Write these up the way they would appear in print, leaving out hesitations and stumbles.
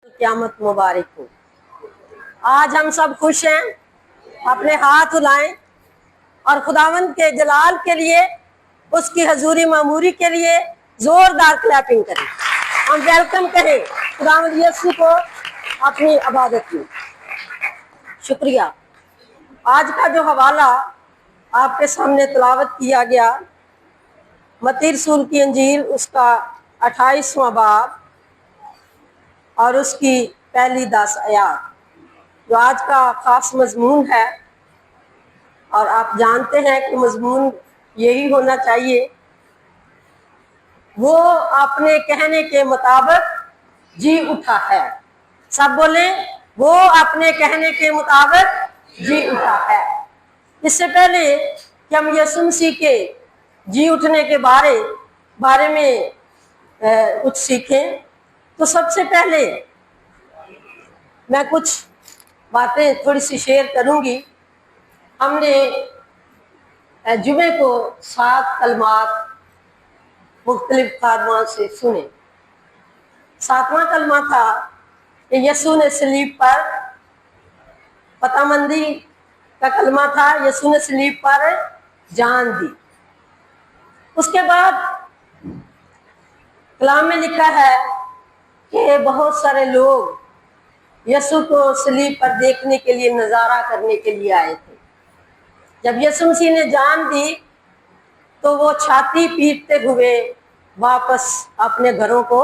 क़यामत मुबारक हो। आज हम सब खुश हैं, अपने हाथ उलाएं और खुदावंद के जलाल के लिए, उसकी हजूरी मामूरी के लिए जोरदार क्लैपिंग करें। हम वेलकम करें खुदावंद यीशु को अपनी इबादत में। शुक्रिया। आज का जो हवाला आपके सामने तिलावत किया गया, मत्ती रसूल की इंजील उसका 28वां बाब और उसकी पहली 10 आयत, जो आज का खास मजमून है। और आप जानते हैं कि मजमून यही होना चाहिए, वो अपने कहने के मुताबिक जी उठा है। सब बोले, वो अपने कहने के मुताबिक जी उठा है। इससे पहले कि हम यीशु मसीह के जी उठने के बारे में कुछ सीखें, तो सबसे पहले मैं कुछ बातें थोड़ी सी शेयर करूंगी। हमने जुमे को 7 कलमात मुख्तलिफ खादमा से सुने। 7वां कलमा था कि यीशु ने सलीब पर, पतामंदी का कलमा था, यीशु ने सलीब पर जान दी। उसके बाद कलाम में लिखा है कि बहुत सारे लोग यीशु को सलीब पर देखने के लिए, नज़ारा करने के लिए आए थे। जब यीशु मसीह ने जान दी तो वो छाती पीटते हुए वापस अपने घरों को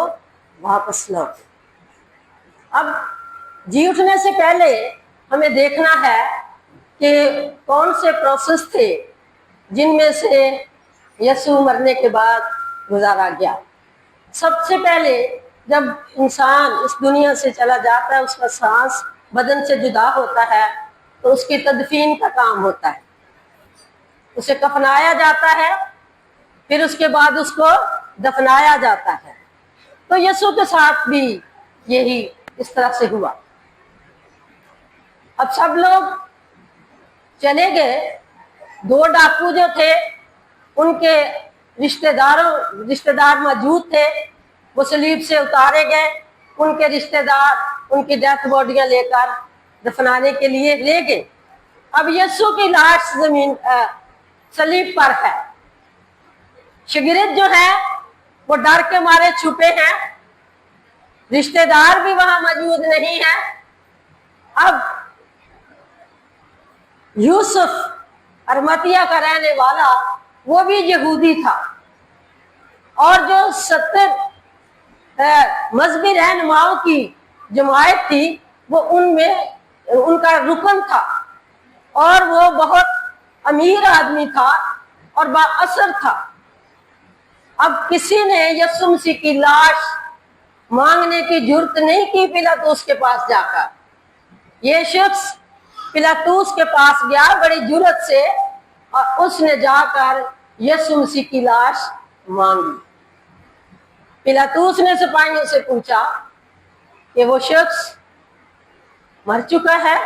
वापस लौटे। अब जी उठने से पहले हमें देखना है कि कौन से प्रोसेस थे जिनमें से यीशु मरने के बाद गुजारा गया। सबसे पहले जब इंसान इस दुनिया से चला जाता है, उसका सांस बदन से जुदा होता है, तो उसकी तदफीन का काम होता है। उसे कफनाया जाता है, फिर उसके बाद उसको दफनाया जाता है। तो यीशु के साथ भी यही इस तरह से हुआ। अब सब लोग चले गए। 2 डाकू जो थे, उनके रिश्तेदार मौजूद थे, वो सलीब से उतारे गए। उनके रिश्तेदार उनकी डेथ बॉडियां लेकर दफनाने के लिए ले गए। अब यीशु की लाश सलीब पर है। शागिर्द जो है वो डर के मारे छुपे हैं, रिश्तेदार भी वहां मौजूद नहीं है। अब यूसुफ अरमतिया का रहने वाला, वो भी यहूदी था, और जो 70 मजहबी रहनुमाओं की जमायत थी, वो उनमें उनका रुकन था, और वो बहुत अमीर आदमी था और बाअसर था। अब किसी ने यीशु मसीह की लाश मांगने की जुर्त नहीं की पिलातूस के पास जाकर। ये शख्स पिलातूस के पास गया बड़ी जुर्रत से, और उसने जाकर यीशु मसीह की लाश मांगी। पिलातूस ने सिपाहियों से पूछा कि वो शख्स मर चुका है,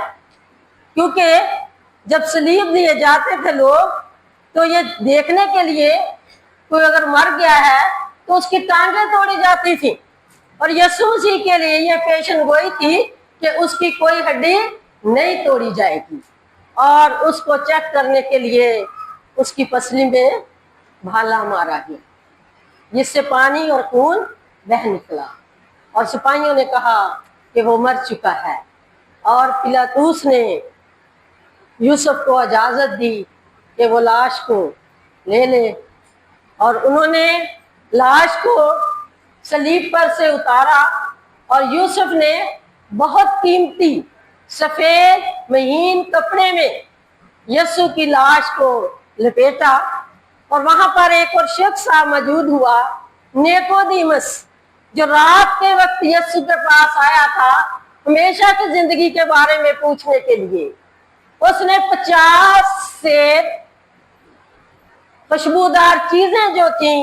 क्योंकि जब सलीब दिए जाते थे लोग, तो ये देखने के लिए कोई अगर मर गया है तो उसकी टांगें तोड़ी जाती थी, और यीशु मसीह के लिए ये पेशन गोई थी कि उसकी कोई हड्डी नहीं तोड़ी जाएगी। और उसको चेक करने के लिए उसकी पसली में भाला मारा गया, जिससे पानी और खून बह निकला, और सिपाहियों ने कहा कि वो मर चुका है। और पिलातूस ने यूसुफ को इजाज़त दी कि वो लाश को ले ले, और उन्होंने लाश को सलीब पर से उतारा, और यूसुफ ने बहुत कीमती सफेद महीन कपड़े में यीशु की लाश को लपेटा। और वहां पर एक और शख्स मौजूद हुआ, निकोदेमुस, जो रात के वक्त यीशु के पास आया था हमेशा की जिंदगी के बारे में पूछने के लिए। उसने 50 से खुशबूदार चीजें जो थी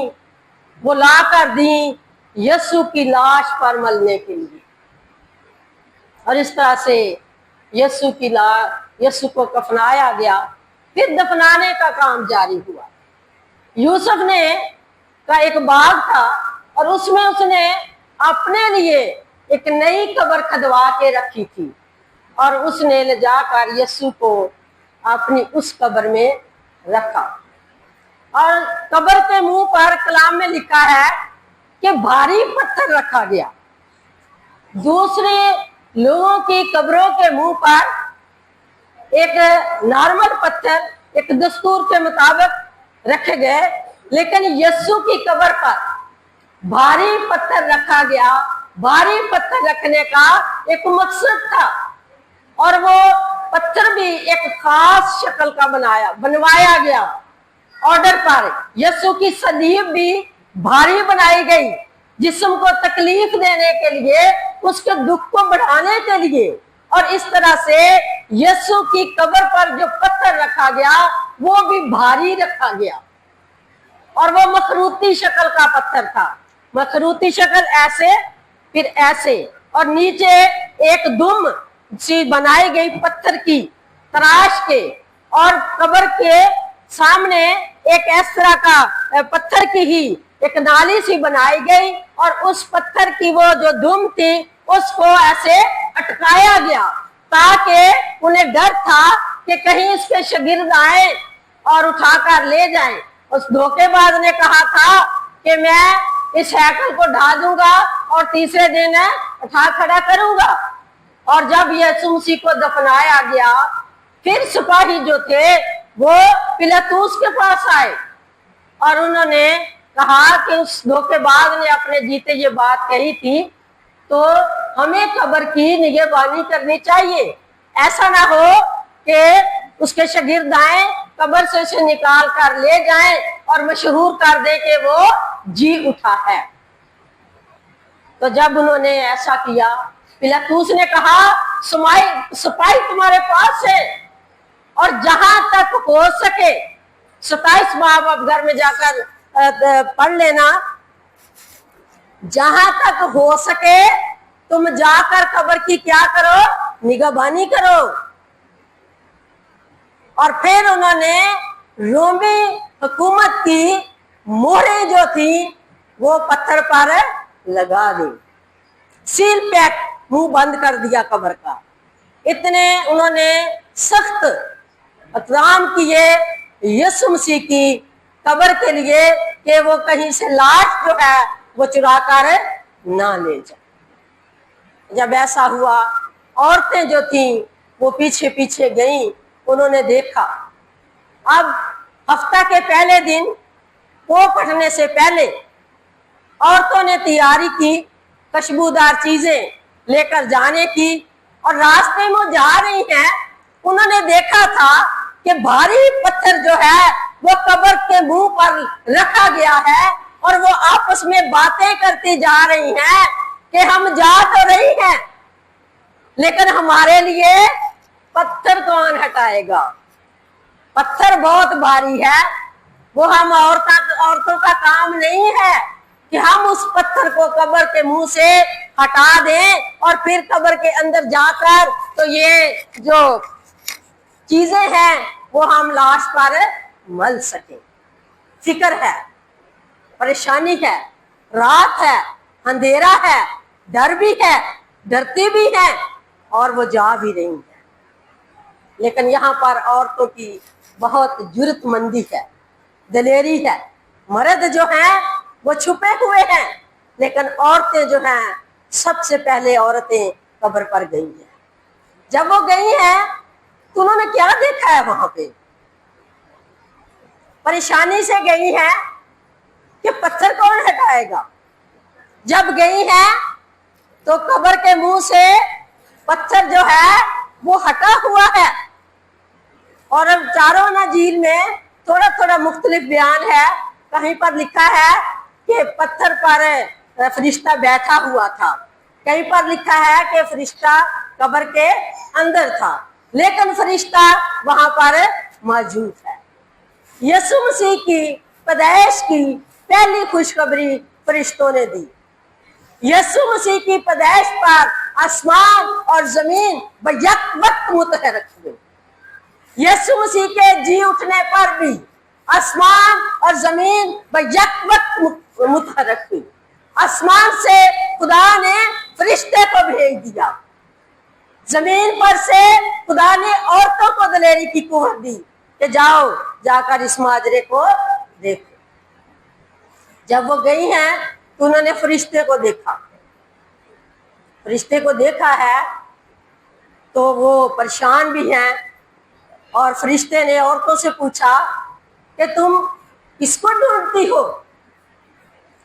वो ला कर दी यीशु की लाश पर मलने के लिए, और इस तरह से यीशु को कफनाया गया। फिर दफनाने का काम जारी हुआ। यूसुफ ने का एक बाग था, और उसमें उसने अपने लिए एक नई कब्र खदवा के रखी थी और उसने ले जाकर यीशु को अपनी उस कब्र में रखा। और कब्र के मुंह पर कलाम में लिखा है कि भारी पत्थर रखा गया। दूसरे लोगों की कब्रों के मुंह पर एक नॉर्मल पत्थर एक दस्तूर के मुताबिक रखे गए, लेकिन यीशु की कब्र पर भारी पत्थर रखा गया। भारी पत्थर रखने का एक मकसद था और वो पत्थर भी एक खास शक्ल का बनवाया गया। ऑर्डर पर यीशु की सलीब भी भारी बनाई गई, जिस्म को तकलीफ देने के लिए, उसके दुख को बढ़ाने के लिए। और इस तरह से यीशु की कब्र पर जो पत्थर रखा गया वो भी भारी रखा गया और वो मखरूती शक्ल का पत्थर था। मखरूती शक्ल ऐसे फिर ऐसे, और नीचे एक दुम सी बनाई गई पत्थर की तराश के, और कब्र के सामने एक इस तरह का पत्थर की ही एक नाली सी बनाई गई और उस पत्थर की वो जो दुम थी उसको ऐसे अटकाया गया, ताकि उन्हें डर था कि कहीं इसके शागिर्द आए और उठाकर ले जाएं। उस धोखेबाज ने कहा था कि मैं इस हैकल को ढा दूंगा और तीसरे दिन उठा खड़ा करूंगा। और जब यीशु मसीह को दफनाया गया, फिर सिपाही जो थे वो पिलातुस के पास आए और उन्होंने कहा कि उस धोखेबाज ने अपने जीते ये बात कही थी, तो हमें कब्र की निगहबानी करनी चाहिए। ऐसा ना हो कि उसके शागिर्द आए, कब्र से उसे निकाल कर ले जाएं और मशहूर कर दे कि वो जी उठा है। तो जब उन्होंने ऐसा किया, पिलातुस ने कहा सिपाही तुम्हारे पास है और जहां तक हो सके, 27 बाब अब घर में जाकर पढ़ लेना, जहां तक हो सके तुम जाकर कब्र की क्या करो, निगहबानी करो। और फिर उन्होंने रोमी हुकूमत की मोहरें जो थी वो पत्थर पर लगा दी, सील पैक, मुंह बंद कर दिया कब्र का। इतने उन्होंने सख्त इक़दाम किए यीशु मसीह की कब्र के लिए कि वो कहीं से लाश जो है वो चुरा कर ना ले जाए। जब ऐसा हुआ, औरतें जो थीं वो पीछे पीछे गईं। उन्होंने देखा, अब हफ्ता के पहले दिन वो पढ़ने से पहले औरतों ने तैयारी की खुशबूदार चीजें लेकर जाने की, और रास्ते में जा रही हैं उन्होंने देखा था कि भारी पत्थर जो है वो कब्र के मुंह पर रखा गया है और वो आपस में बातें करती जा रही हैं कि हम जा तो रही हैं, लेकिन हमारे लिए पत्थर कौन हटाएगा। पत्थर बहुत भारी है, वो हम औरतों का काम नहीं है कि हम उस पत्थर को कब्र के मुंह से हटा दें और फिर कब्र के अंदर जाकर तो ये जो चीजें हैं वो हम लाश पर मल सके। फिक्र है, परेशानी है, रात है, अंधेरा है, डर भी है, डरती भी है और वो जा भी रही है। लेकिन यहाँ पर औरतों की बहुत जुर्रतमंदी है, दलेरी है। मर्द जो हैं वो छुपे हुए हैं, लेकिन औरतें जो हैं सबसे पहले औरतें कब्र पर गई हैं। जब वो गई हैं तो उन्होंने क्या देखा है वहां पे, परेशानी से गई हैं कि पत्थर कौन हटाएगा। जब गई हैं तो कब्र के मुंह से पत्थर जो है वो हटा हुआ है, और अब चारों नजील में थोड़ा थोड़ा मुख्तलिफ बयान है। कहीं पर लिखा है कि पत्थर पर फरिश्ता बैठा हुआ था, कहीं पर लिखा है कि फरिश्ता कब्र के अंदर था, लेकिन फरिश्ता वहां पर मौजूद है। यीशु मसीह की पैदाइश की पहली खुशखबरी फरिश्तों ने दी। यीशु मसीह की पैदाइश पर आसमान और जमीन बयक वक्त मुतहरक हुए। यीशु मसीह के जी उठने पर भी आसमान और जमीन बयक वक्त मुतहरक हुई। आसमान से खुदा ने فرشتے کو بھیج دیا. زمین پر سے خدا نے عورتوں کو دلیری کی قوت دی کہ جاؤ جا کر اس ماجرے کو دیکھو. جب وہ گئی ہیں تو انہوں نے فرشتے کو دیکھا. فرشتے کو دیکھا ہے تو وہ پریشان بھی ہیں، اور فرشتے نے عورتوں سے پوچھا کہ تم کس کو ڈھونڈتی ہو؟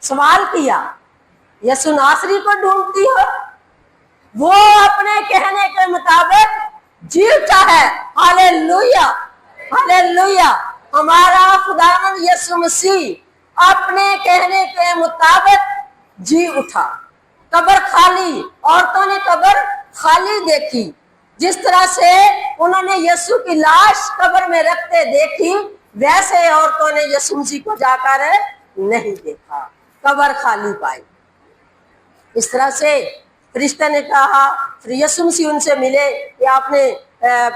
سوال کیا، یسوع ناصری کو ڈھونڈتی ہو؟ وہ اپنے کہنے کے مطابق جی اٹھا ہے. ہاللیلویا ہاللیلویا. ہمارا خداوند یسوع مسیح اپنے کہنے کے مطابق جی اٹھا. قبر خالی، عورتوں نے قبر خالی دیکھی. جس طرح سے انہوں نے یسوع کی لاش قبر میں رکھتے دیکھی، ویسے عورتوں نے یسوع مسیح کو جا کر نہیں دیکھا، قبر خالی پائی. اس طرح سے فرشتے نے کہا، پھر یسوع مسیح ان سے ملے کہ آپ نے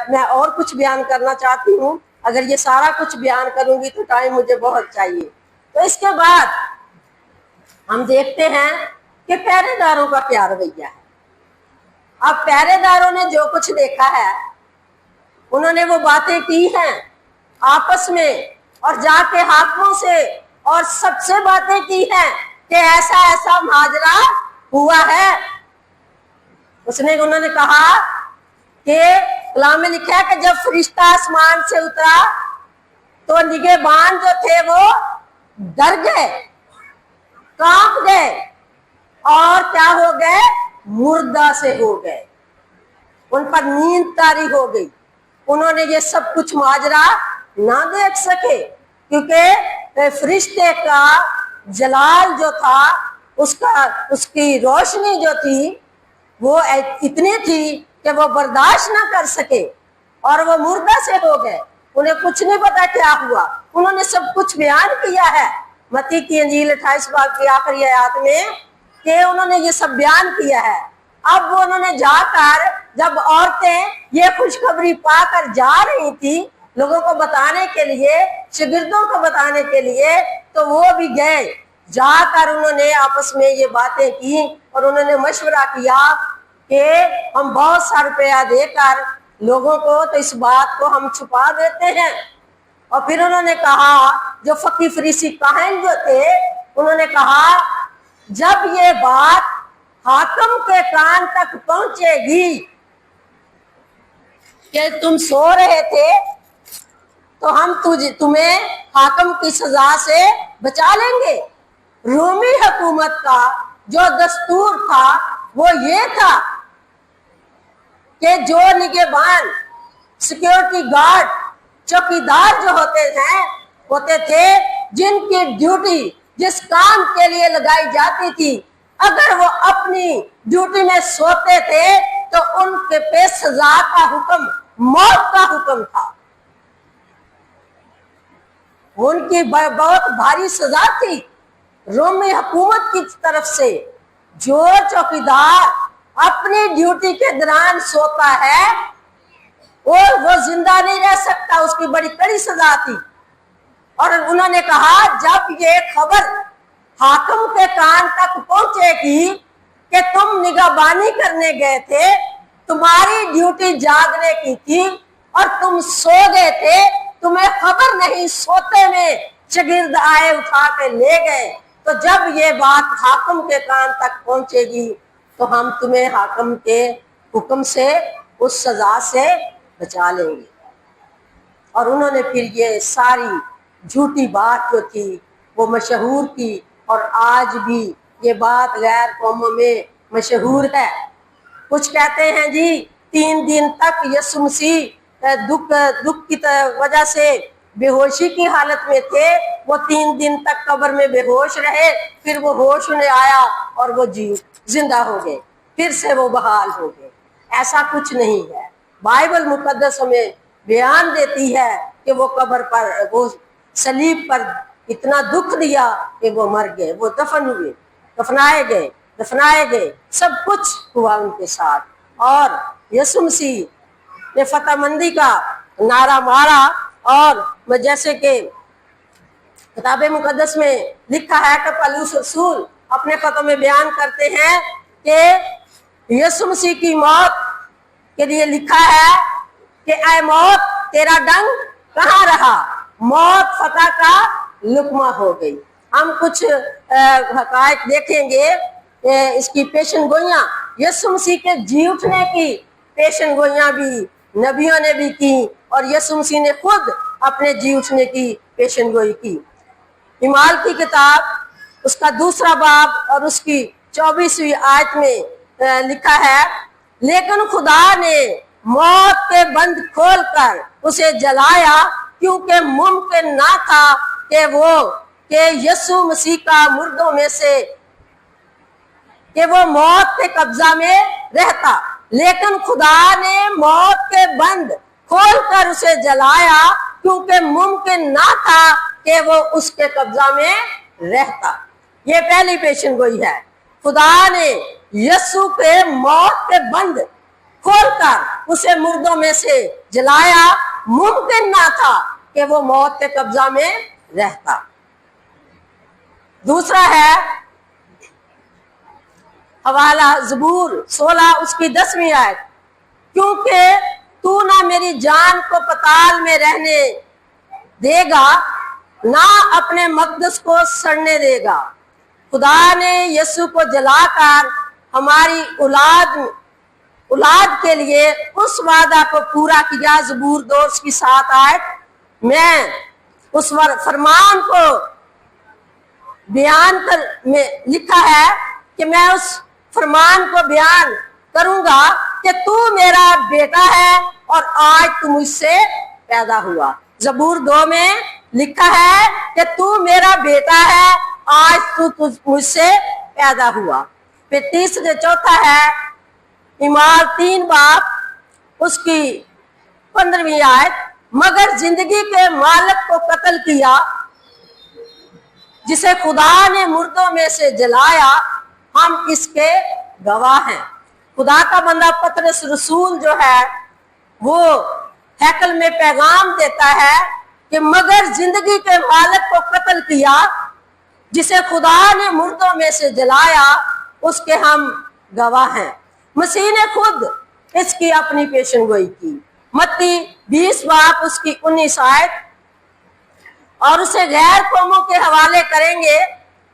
میں اور کچھ بیان کرنا چاہتی ہوں، اگر یہ سارا کچھ بیان کروں گی تو ٹائم مجھے بہت چاہیے. تو اس کے بعد ہم دیکھتے ہیں کہ پہرے داروں کا کیا رویہ ہے. اب پہرے داروں نے جو کچھ دیکھا ہے، انہوں نے وہ باتیں کی ہیں آپس میں، اور جا کے حاکموں سے اور سب سے باتیں کی ہیں کہ ایسا ایسا ماجرا ہوا ہے. انہوں نے کہا کہ کلام میں لکھا ہے کہ جب فرشتہ آسمان سے اترا تو نگہبان جو تھے وہ ڈر گئے، کانپ گئے، اور کیا ہو گئے؟ مردہ سے ہو گئے. ان پر نیند طاری ہو گئی. انہوں نے یہ سب کچھ ماجرا نہ دیکھ سکے، کیونکہ فرشتے کا جلال جو تھا، اس کی روشنی جو تھی وہ اتنی تھی کہ وہ برداشت نہ کر سکے، اور وہ مردہ سے ہو گئے. انہیں کچھ نہیں پتا کیا ہوا. انہوں نے سب کچھ بیان کیا ہے متی کی انجیل 28 باب کی آخری آیات میں کہ انہوں نے یہ سب بیان کیا ہے. اب وہ انہوں نے جا کر، جب عورتیں یہ خوشخبری پا کر جا رہی تھی لوگوں کو بتانے کے لیے، شاگردوں کو بتانے کے لیے، تو وہ بھی گئے. جا کر انہوں نے آپس میں یہ باتیں کی، اور انہوں نے مشورہ کیا کہ ہم بہت سا روپیہ دے کر لوگوں کو تو اس بات کو ہم چھپا دیتے ہیں. اور پھر انہوں نے کہا، جو فقی فریسی کاہن جو تھے، انہوں نے کہا جب یہ بات حاکم کے کان تک پہنچے گی کہ تم سو رہے تھے، تو ہم تمہیں حاکم کی سزا سے بچا لیں گے. رومی حکومت کا جو دستور تھا وہ یہ تھا کہ جو نگہبان، سیکیورٹی گارڈ، چوکیدار جو ہوتے تھے، جن کی ڈیوٹی جس کام کے لیے لگائی جاتی تھی، اگر وہ اپنی ڈیوٹی میں سوتے تھے تو ان کے پہ سزا کا حکم، موت کا حکم تھا. ان کی بہت بھاری سزا تھی رومی حکومت کی طرف سے. جو چوکیدار اپنی ڈیوٹی کے دوران سوتا ہے وہ زندہ نہیں رہ سکتا، اس کی بڑی کڑی سزا تھی. اور انہوں نے کہا جب یہ خبر حاکم کے کان تک پہنچے گی کہ تم نگہبانی کرنے گئے تھے، تمہاری ڈیوٹی جاگنے کی تھی اور تم سو گئے تھے، تمہیں خبر نہیں، سوتے میں شاگرد آئے اٹھا کے لے گئے، تو جب یہ بات حاکم کے کان تک پہنچے گی تو ہم تمہیں حاکم کے حکم سے، اس سزا سے بچا لیں گے. اور انہوں نے پھر یہ ساری جھوٹی بات جو تھی وہ مشہور کی، اور آج بھی یہ بات غیر قوموں میں مشہور ہے. کچھ کہتے ہیں جی 3 دن تک یسوع مسیح دکھ کی وجہ سے بے ہوشی کی حالت میں تھے، وہ 3 دن تک قبر میں بے ہوش رہے، پھر وہ ہوش انہیں آیا اور وہ زندہ ہو گئے، پھر سے وہ بحال ہو گئے. ایسا کچھ نہیں ہے. بائبل مقدس ہمیں بیان دیتی ہے کہ وہ قبر پر، وہ صلیب پر اتنا دکھ دیا کہ وہ مر گئے، وہ دفن ہوئے، دفنائے گئے، سب کچھ ہوا ان کے ساتھ. اور یسوع مسیح نے فتح مندی کا نعرہ مارا، اور جیسے کہ کتاب مقدس میں لکھا ہے کہ پولس رسول اپنے خطوں میں بیان کرتے ہیں کہ यीशु मसीह की मौत के लिए लिखा है कि ऐ मौत तेरा डंक कहाँ रहा, मौत फतह का लुकमा हो गई। हम कुछ हकायक देखेंगे इसकी पेशन गोइयां, यीशु मसीह के जी उठने की पेशन गोइयां भी नबियों ने भी की और यीशु मसीह ने खुद अपने जी उठने की पेशन गोई की। इमाल की किताब उसका 2 बाब और उसकी 24वीं आयत में लिखा है, लेकिन खुदा ने मौत के बंद खोलकर उसे जलाया, क्योंकि मुमकिन ना था कि यीशु मसीह का मुर्दों में से कि वो मौत के कब्जा में रहता, लेकिन खुदा ने मौत के बंद खोलकर उसे जलाया, क्योंकि मुमकिन ना था कि वो उसके कब्जा में रहता। ये पहली पेशन गोई है। खुदा ने यीशु के मौत के बंद खोलकर उसे मुर्दों में से जलाया, मुमकिन ना था कि वो मौत के कब्जा में रहता। दूसरा है हवाला ज़बूर 16 उसकी 10वीं आयत, क्योंकि तू ना मेरी जान को पताल में रहने देगा, ना अपने मकदस को सड़ने देगा। खुदा ने यीशु को जलाकर हमारी औलाद के लिए उस वादा को पूरा किया। ज़बूर 2 उसकी 7 आयत, मैं उस फरमान को बयान कर में लिखा है कि मैं उस फरमान को बयान करूंगा कि तू मेरा बेटा है और आज तू मुझसे पैदा हुआ। ज़बूर 2 में लिखा है कि तू मेरा बेटा है, आज तू मुझसे पैदा हुआ। फिर चौथा है इमाल 3 बाब उसकी 15वीं आयत, मगर जिंदगी के मालिक को कत्ल किया, जिसे खुदा ने मुर्दों में से जलाया, हम इसके गवाह हैं। खुदा का बंदा पतरस रसूल जो है वो हैकल में पैगाम देता है कि मगर जिंदगी के मालिक को कत्ल किया, जिसे खुदा ने मुर्दों में से जलाया, उसके हम गवाह हैं। मसीह ने खुद इसकी अपनी पेशन गोई की। मत्ती 20 बाब उसकी 19 आयत, और उसे गैर कौमों के हवाले करेंगे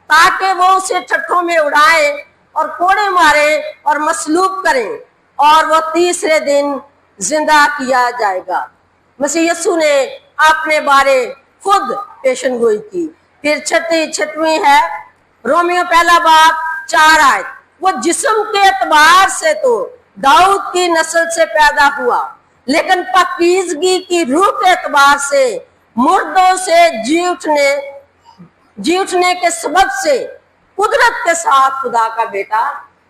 ताकि वो उसे ठट्ठों में उड़ाएं और कोड़े मारे और मसलूब करें, और वो तीसरे दिन जिंदा किया जाएगा। मसीह यीशु ने अपने बारे खुद पेशन गोई की। फिर 6वीं है रोमियो 1 बाब 4 आयत, वो जिस्म के एतबार से तो दाऊद की नस्ल से पैदा हुआ, लेकिन पाकीज़गी की रूह के एतबार से मुर्दों से जी उठने के सबब से कुदरत के साथ खुदा का बेटा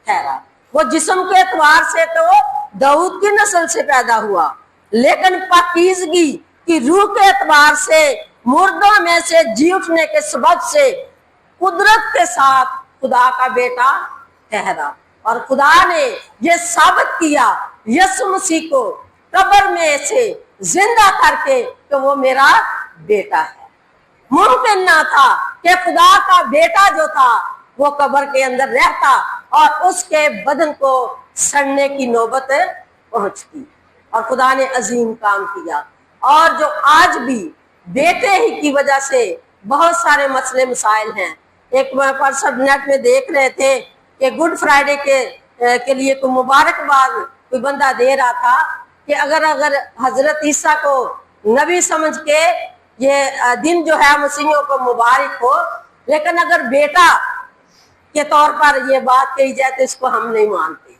ठहरा। वो जिस्म के एतबार से तो दाऊद की नस्ल से पैदा हुआ, लेकिन पाकीज़गी की रूह के एतबार से मुर्दों में से जी उठने के सबब से कुदरत के साथ खुदा का बेटा ठहरा। और खुदा ने यह साबित किया यीशु मसीह को कब्र में से जिंदा करके कि वो मेरा बेटा है। मुमकिन ना था कि खुदा का बेटा जो था वो कब्र के अंदर रहता और उसके बदन को सड़ने की नौबत पहुंचती, और खुदा ने अजीम काम किया। और जो आज भी बेटे ही की वजह से बहुत सारे मसले मसाइल हैं। एक पर सब नेट में देख रहे थे कि गुड फ्राइडे के लिए कोई मुबारकबाद कोई बंदा दे रहा था कि अगर हजरत ईसा को नबी समझ के ये दिन जो है मसीहियों को मुबारक हो, लेकिन अगर बेटा के तौर पर ये बात कही जाए तो इसको हम नहीं मानते।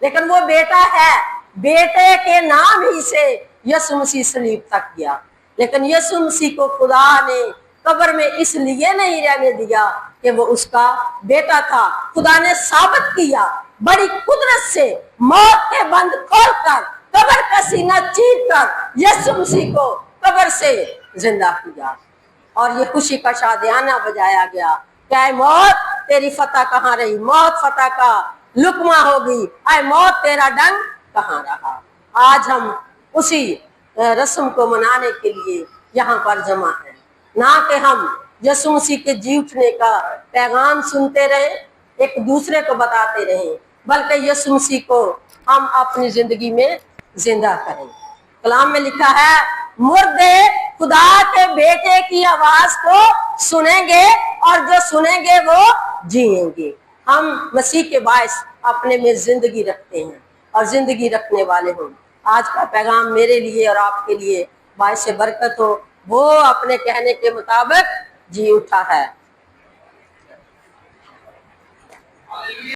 लेकिन वो बेटा है, बेटे के नाम ही से यीशु मसीह सलीब तक गया। लेकिन यीशु मसीह को खुदा ने कब्र में इसलिए नहीं रहने दिया कि वो उसका बेटा था। खुदा ने साबित किया बड़ी कुदरत से, मौत के बंद खोलकर, कब्र का सीना चीरकर यीशु मसीह को कब्र से जिंदा किया, और ये खुशी का शादियाना बजाया गया। क्या मौत तेरी फतह कहाँ रही, मौत फतह का लुकमा होगी, आए मौत तेरा डंक कहाँ रहा। आज हम उसी रस्म को मनाने के लिए यहाँ पर जमा हैं, ना कि हम यीशु मसीह के जी उठने का पैगाम सुनते रहे, एक दूसरे को बताते रहे। बल्कि यीशु मसीह को हम अपनी जिंदगी में जिंदा करें। कलाम में लिखा है, मुर्दे खुदा के बेटे की आवाज को सुनेंगे और जो सुनेंगे वो जिएंगे। हम मसीह के बायस अपने में जिंदगी रखते हैं और जिंदगी रखने वाले हों। आज का पैगाम मेरे लिए और आपके लिए बायस बरकत हो। वो अपने कहने के मुताबिक जी उठा है।